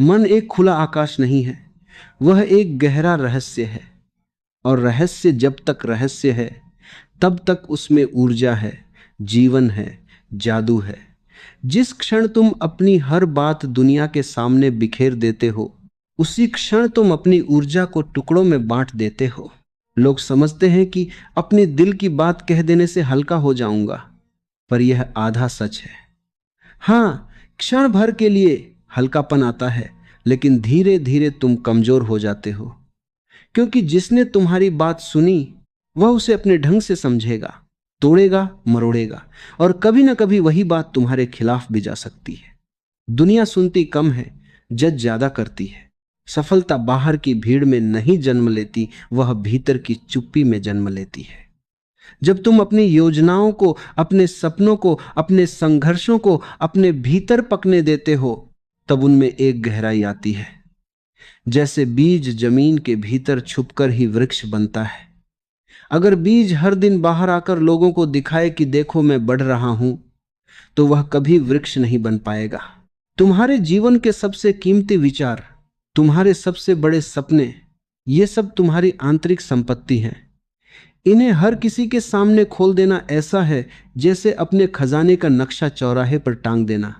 मन एक खुला आकाश नहीं है, वह एक गहरा रहस्य है। और रहस्य जब तक रहस्य है तब तक उसमें ऊर्जा है, जीवन है, जादू है। जिस क्षण तुम अपनी हर बात दुनिया के सामने बिखेर देते हो, उसी क्षण तुम अपनी ऊर्जा को टुकड़ों में बांट देते हो। लोग समझते हैं कि अपने दिल की बात कह देने से हल्का हो जाऊंगा, पर यह आधा सच है। हाँ, क्षण भर के लिए हल्कापन आता है, लेकिन धीरे धीरे तुम कमजोर हो जाते हो, क्योंकि जिसने तुम्हारी बात सुनी वह उसे अपने ढंग से समझेगा, तोड़ेगा, मरोड़ेगा, और कभी ना कभी वही बात तुम्हारे खिलाफ भी जा सकती है। दुनिया सुनती कम है, जज ज्यादा करती है। सफलता बाहर की भीड़ में नहीं जन्म लेती, वह भीतर की चुप्पी में जन्म लेती है। जब तुम अपनी योजनाओं को, अपने सपनों को, अपने संघर्षों को अपने भीतर पकने देते हो, तब उनमें एक गहराई आती है। जैसे बीज जमीन के भीतर छुपकर ही वृक्ष बनता है। अगर बीज हर दिन बाहर आकर लोगों को दिखाए कि देखो मैं बढ़ रहा हूं, तो वह कभी वृक्ष नहीं बन पाएगा। तुम्हारे जीवन के सबसे कीमती विचार, तुम्हारे सबसे बड़े सपने, ये सब तुम्हारी आंतरिक संपत्ति हैं। इन्हें हर किसी के सामने खोल देना ऐसा है जैसे अपने खजाने का नक्शा चौराहे पर टांग देना।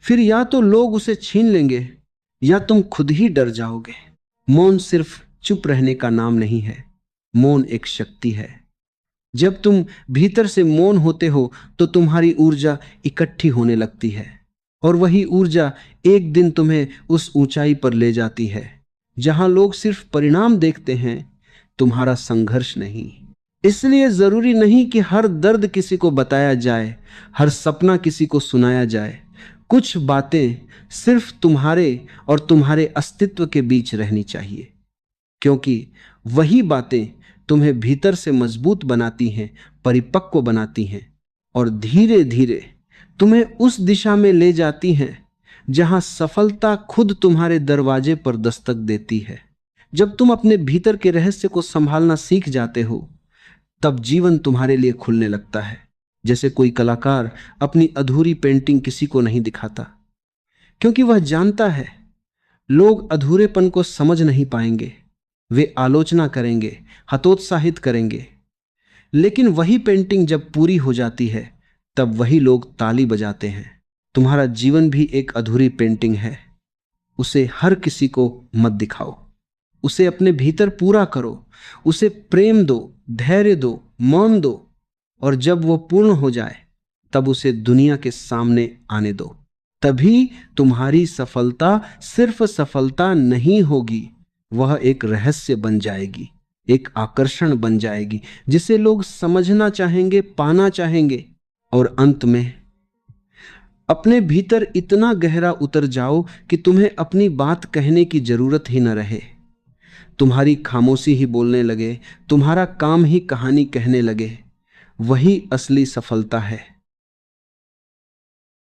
फिर या तो लोग उसे छीन लेंगे या तुम खुद ही डर जाओगे। मौन सिर्फ चुप रहने का नाम नहीं है, मौन एक शक्ति है। जब तुम भीतर से मौन होते हो तो तुम्हारी ऊर्जा इकट्ठी होने लगती है, और वही ऊर्जा एक दिन तुम्हें उस ऊंचाई पर ले जाती है जहां लोग सिर्फ परिणाम देखते हैं, तुम्हारा संघर्ष नहीं। इसलिए जरूरी नहीं कि हर दर्द किसी को बताया जाए, हर सपना किसी को सुनाया जाए। कुछ बातें सिर्फ तुम्हारे और तुम्हारे अस्तित्व के बीच रहनी चाहिए, क्योंकि वही बातें तुम्हें भीतर से मजबूत बनाती हैं, परिपक्व बनाती हैं, और धीरे धीरे तुम्हें उस दिशा में ले जाती हैं जहां सफलता खुद तुम्हारे दरवाजे पर दस्तक देती है। जब तुम अपने भीतर के रहस्य को संभालना सीख जाते हो, तब जीवन तुम्हारे लिए खुलने लगता है। जैसे कोई कलाकार अपनी अधूरी पेंटिंग किसी को नहीं दिखाता, क्योंकि वह जानता है लोग अधूरेपन को समझ नहीं पाएंगे। वे आलोचना करेंगे, हतोत्साहित करेंगे, लेकिन वही पेंटिंग जब पूरी हो जाती है तब वही लोग ताली बजाते हैं। तुम्हारा जीवन भी एक अधूरी पेंटिंग है। उसे हर किसी को मत दिखाओ, उसे अपने भीतर पूरा करो, उसे प्रेम दो, धैर्य दो, मौन दो, और जब वो पूर्ण हो जाए तब उसे दुनिया के सामने आने दो। तभी तुम्हारी सफलता सिर्फ सफलता नहीं होगी, वह एक रहस्य बन जाएगी, एक आकर्षण बन जाएगी जिसे लोग समझना चाहेंगे, पाना चाहेंगे। और अंत में अपने भीतर इतना गहरा उतर जाओ कि तुम्हें अपनी बात कहने की जरूरत ही न रहे। तुम्हारी खामोशी ही बोलने लगे, तुम्हारा काम ही कहानी कहने लगे। वही असली सफलता है।